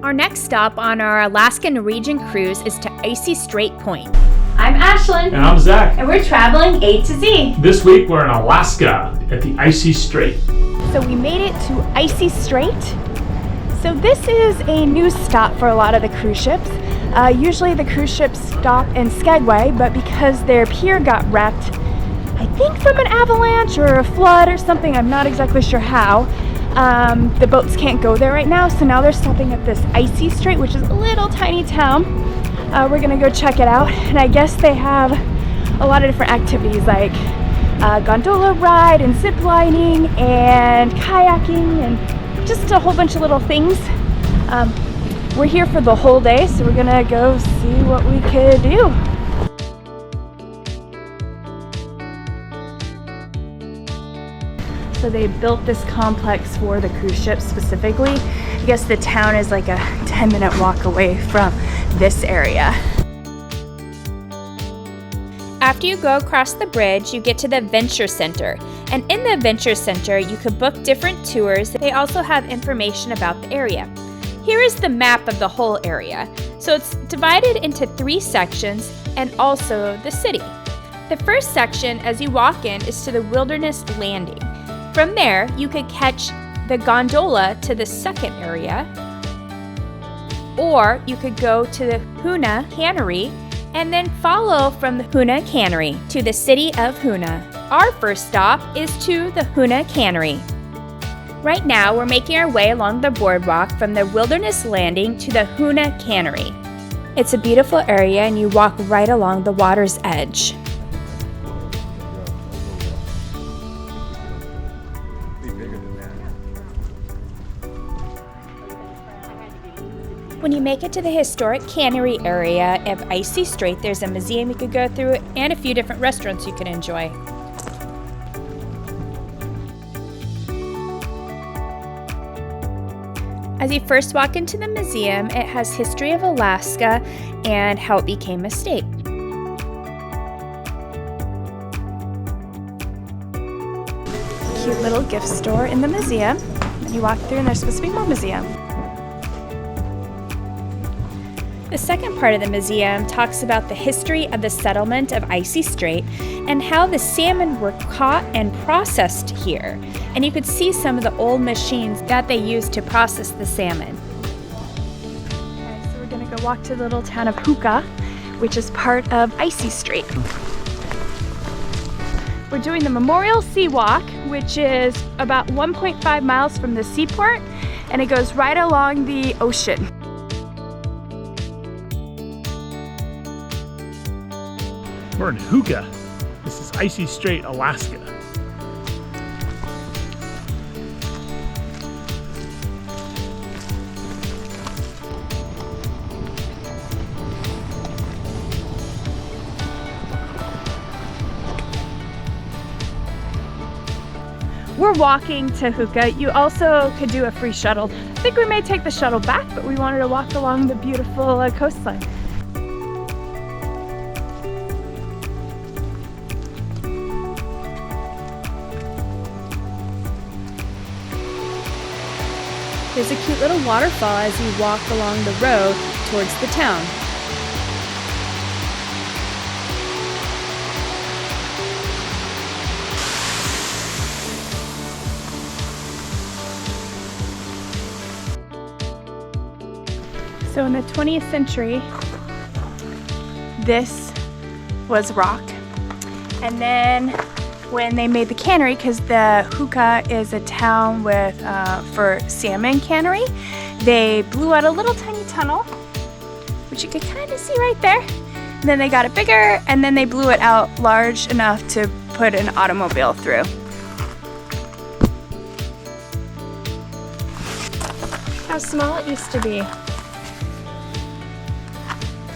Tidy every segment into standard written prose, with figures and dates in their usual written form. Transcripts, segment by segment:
Our next stop on our Alaska-Norwegian cruise is to Icy Strait Point. I'm Ashlyn. And I'm Zach. And we're traveling A to Z. This week we're in Alaska at the Icy Strait. So we made it to Icy Strait. So this is a new stop for a lot of the cruise ships. Usually the cruise ships stop in Skyglider, but because their pier got wrecked, I think from an avalanche or a flood or something, I'm not exactly sure how, the boats can't go there right now. So now they're stopping at this Icy Strait, which is a little tiny town. We're gonna go check it out, and I guess they have a lot of different activities like gondola ride and ziplining and kayaking and just a whole bunch of little things. We're here for the whole day, so we're gonna go see what we could do. So they built this complex for the cruise ships specifically. I guess the town is like a 10-minute walk away from this area. After you go across the bridge, you get to the Adventure Center. And in the Adventure Center, you could book different tours. They also have information about the area. Here is the map of the whole area. So it's divided into 3 sections and also the city. The first section, as you walk in, is to the Wilderness Landing. From there, you could catch the gondola to the second area, or you could go to the Hoonah Cannery and then follow from the Hoonah Cannery to the city of Hoonah. Our first stop is to the Hoonah Cannery. Right now, we're making our way along the boardwalk from the Wilderness Landing to the Hoonah Cannery. It's a beautiful area and you walk right along the water's edge. When you make it to the historic cannery area of Icy Strait, there's a museum you could go through and a few different restaurants you can enjoy. As you first walk into the museum, it has history of Alaska and how it became a state. Cute little gift store in the museum. And you walk through and there's supposed to be more museum. The second part of the museum talks about the history of the settlement of Icy Strait and how the salmon were caught and processed here. And you could see some of the old machines that they used to process the salmon. Okay, so we're gonna go walk to the little town of Hoonah, which is part of Icy Strait. We're doing the Memorial Sea Walk, which is about 1.5 miles from the seaport, and it goes right along the ocean. We're in Hoonah. This is Icy Strait, Alaska. We're walking to Hoonah. You also could do a free shuttle. I think we may take the shuttle back, but we wanted to walk along the beautiful coastline. There's a cute little waterfall as you walk along the road towards the town. So in the 20th century, this was rock. And then when they made the cannery, because the Hoonah is a town with for salmon cannery, they blew out a little tiny tunnel, which you can kind of see right there. And then they got it bigger, and then they blew it out large enough to put an automobile through. How small it used to be.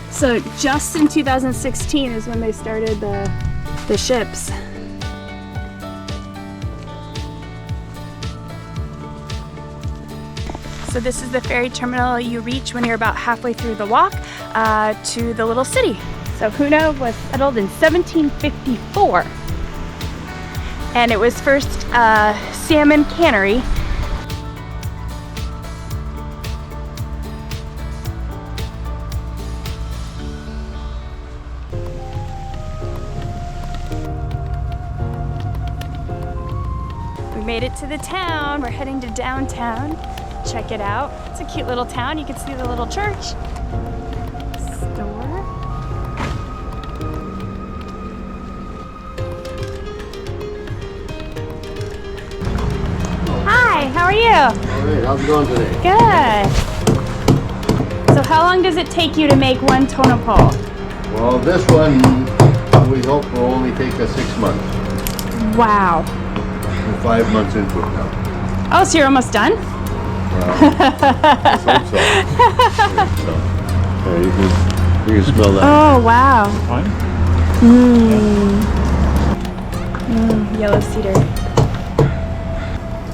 So just in 2016 is when they started the ships. So this is the ferry terminal you reach when you're about halfway through the walk to the little city. So Hoonah was settled in 1754. And it was first a salmon cannery. made it to the town. We're heading to downtown. Check it out. It's a cute little town. You can see the little church. Store. Hi, how are you? All right, how's it going today? Good. So how long does it take you to make one totem pole? Well, this one we hope will only take us 6 months. Wow. We're 5 months into it now. Oh, so you're almost done? Let's hope so. Yeah, you can smell that. Oh, wow. Fine. Yellow cedar.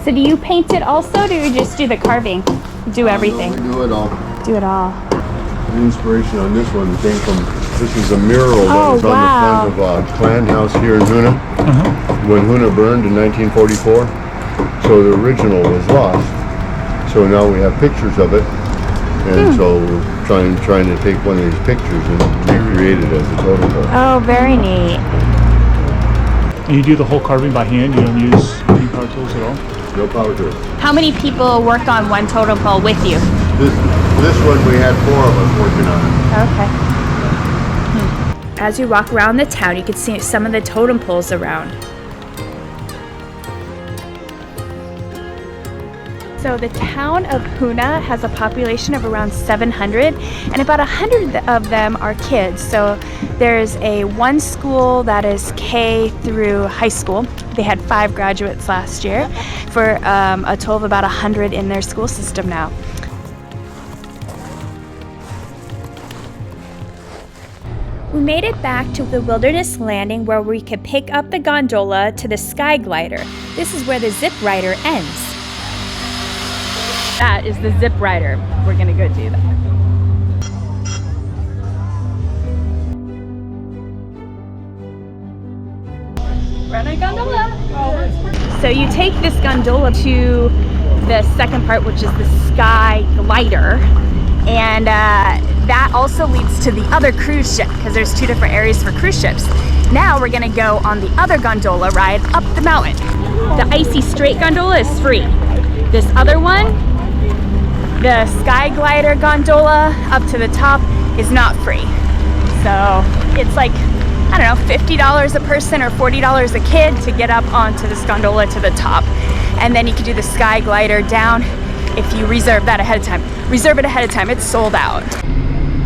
So do you paint it also, or do you just do the carving? Do everything? No, we do it all. Do it all. The inspiration on this one came from, this is a mural that was on the front of a clan house here in Hoonah. When Hoonah burned in 1944. So the original was lost. So now we have pictures of it. And so we're trying to take one of these pictures and recreate it as a totem pole. Oh, very neat. And you do the whole carving by hand? You don't use any power tools at all? No power to it. How many people work on one totem pole with you? This one we had 4 of us working on it. Okay. As you walk around the town, you can see some of the totem poles around. So the town of Hoonah has a population of around 700, and about 100 of them are kids. So there's one school that is K through high school. They had 5 graduates last year for a total of about 100 in their school system now. We made it back to the wilderness landing where we could pick up the gondola to the Skyglider. This is where the ZipRider ends. That is the ZipRider. We're gonna go do that. We're on a gondola. So you take this gondola to the second part, which is the Skyglider, and that also leads to the other cruise ship because there's 2 different areas for cruise ships. Now we're gonna go on the other gondola ride up the mountain. The Icy Strait gondola is free. This other one, the Skyglider gondola up to the top, is not free. So it's like, I don't know, $50 a person or $40 a kid to get up onto this gondola to the top. And then you can do the Skyglider down if you reserve that ahead of time. Reserve it ahead of time, it's sold out.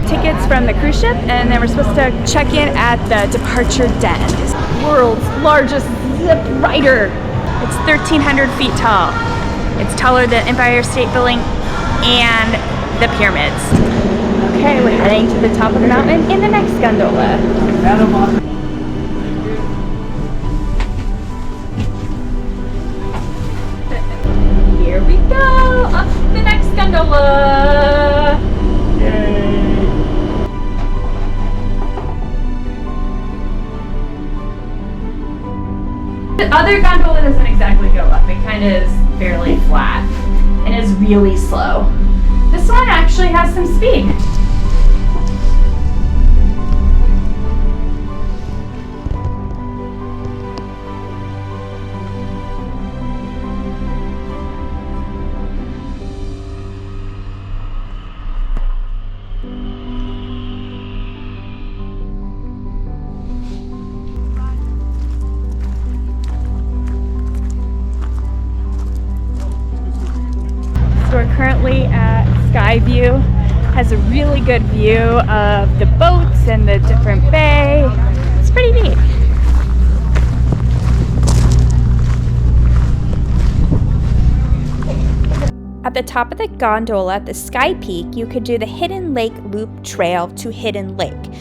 Tickets from the cruise ship, and then we're supposed to check in at the departure den. It's the world's largest ZipRider. It's 1,300 feet tall. It's taller than Empire State Building and the pyramids. Okay, we're heading to the top of the mountain in the next gondola. Here we go, up the next gondola. Yay! The other gondola doesn't exactly go up. It kind of is fairly flat and is really slow. This one actually has some speed. We're currently at Skyview. Has a really good view of the boats and the different bay. It's pretty neat. At the top of the gondola at the Sky Peak, you could do the Hidden Lake Loop Trail to Hidden Lake.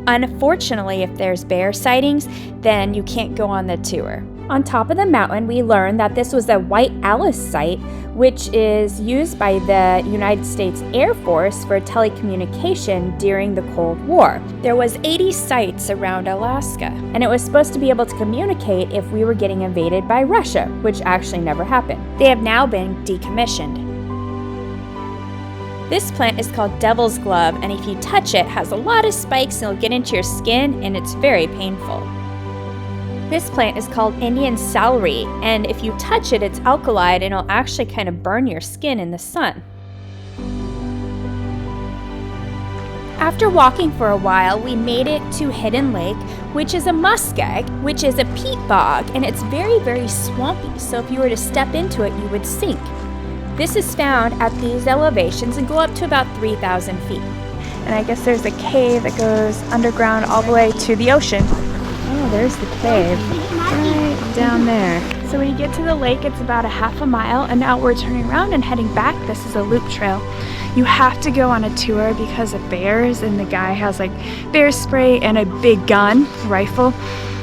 Unfortunately, if there's bear sightings, then you can't go on the tour. On top of the mountain, we learned that this was a White Alice site, which is used by the United States Air Force for telecommunication during the Cold War. There was 80 sites around Alaska, and it was supposed to be able to communicate if we were getting invaded by Russia, which actually never happened. They have now been decommissioned. This plant is called Devil's Glove, and if you touch it, it has a lot of spikes and it'll get into your skin, and it's very painful. This plant is called Indian celery, and if you touch it, it's alkaline and it'll actually kind of burn your skin in the sun. After walking for a while, we made it to Hidden Lake, which is a muskeg, which is a peat bog, and it's very, very swampy, so if you were to step into it, you would sink. This is found at these elevations and go up to about 3,000 feet. And I guess there's a cave that goes underground all the way to the ocean. Oh, there's the cave, right down there. So when you get to the lake, it's about a half a mile, and now we're turning around and heading back. This is a loop trail. You have to go on a tour because of bears, and the guy has like bear spray and a big gun, rifle.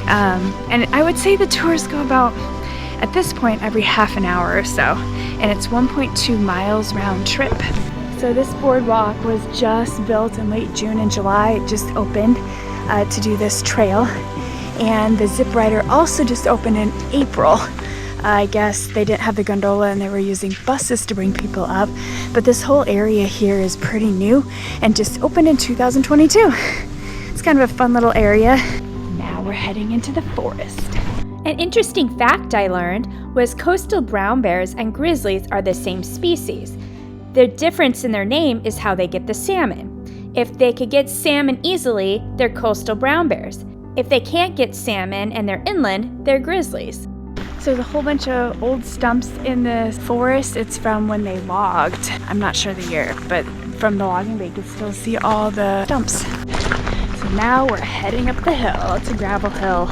And I would say the tours go about, at this point, every half an hour or so. And it's 1.2 miles round trip. So this boardwalk was just built in late June and July. It just opened to do this trail. And the ZipRider also just opened in April. I guess they didn't have the gondola and they were using buses to bring people up. But this whole area here is pretty new and just opened in 2022. It's kind of a fun little area. Now we're heading into the forest. An interesting fact I learned was coastal brown bears and grizzlies are the same species. The difference in their name is how they get the salmon. If they could get salmon easily, they're coastal brown bears. If they can't get salmon and they're inland, they're grizzlies. So there's a whole bunch of old stumps in the forest. It's from when they logged. I'm not sure the year, but from the logging they could still see all the stumps. So now we're heading up the hill. It's a gravel hill.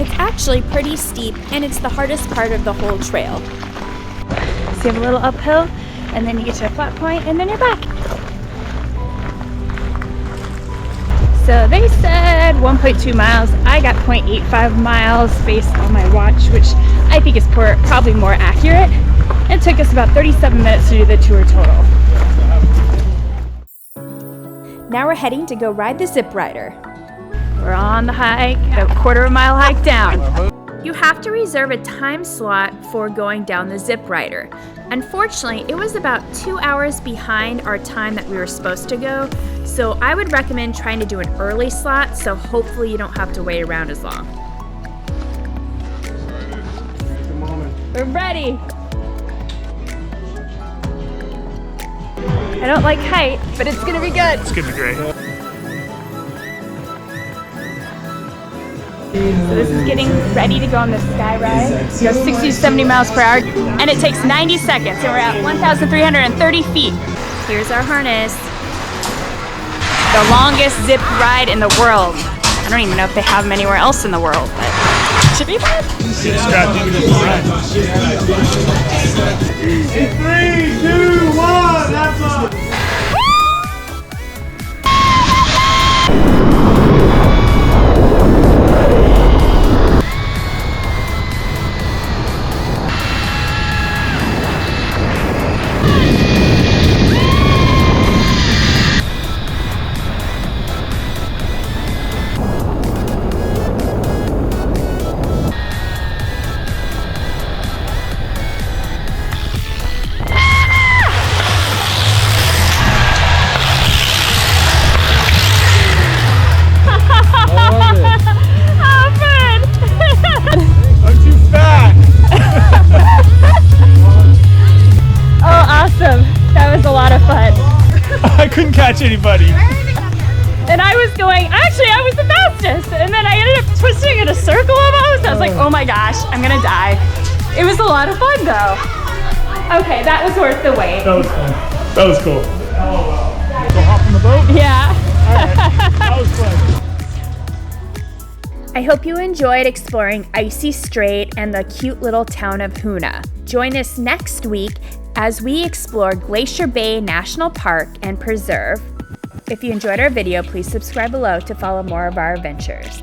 It's actually pretty steep, and it's the hardest part of the whole trail. So you have a little uphill, and then you get to a flat point, and then you're back. So they said 1.2 miles. I got 0.85 miles based on my watch, which I think is probably more accurate. It took us about 37 minutes to do the tour total. Now we're heading to go ride the ZipRider. We're on the hike, the quarter-mile hike down. You have to reserve a time slot for going down the ZipRider. Unfortunately, it was about 2 hours behind our time that we were supposed to go, so I would recommend trying to do an early slot, so hopefully you don't have to wait around as long. We're ready. I don't like height, but it's gonna be good. It's gonna be great. So this is getting ready to go on the Skyglider. It goes 60 to 70 miles per hour, and it takes 90 seconds, and we're at 1,330 feet. Here's our harness. The longest zip ride in the world. I don't even know if they have them anywhere else in the world, but it should be fun. Get strapped into this ride. 3, 2, 1, that's all. I couldn't catch anybody. And I was the fastest. And then I ended up twisting in a circle almost. I was like, oh my gosh, I'm gonna die. It was a lot of fun though. Okay, that was worth the wait. That was fun. That was cool. Go hop on the boat? Yeah. All right. That was fun. I hope you enjoyed exploring Icy Strait and the cute little town of Hoonah. Join us next week as we explore Glacier Bay National Park and Preserve. If you enjoyed our video, please subscribe below to follow more of our adventures.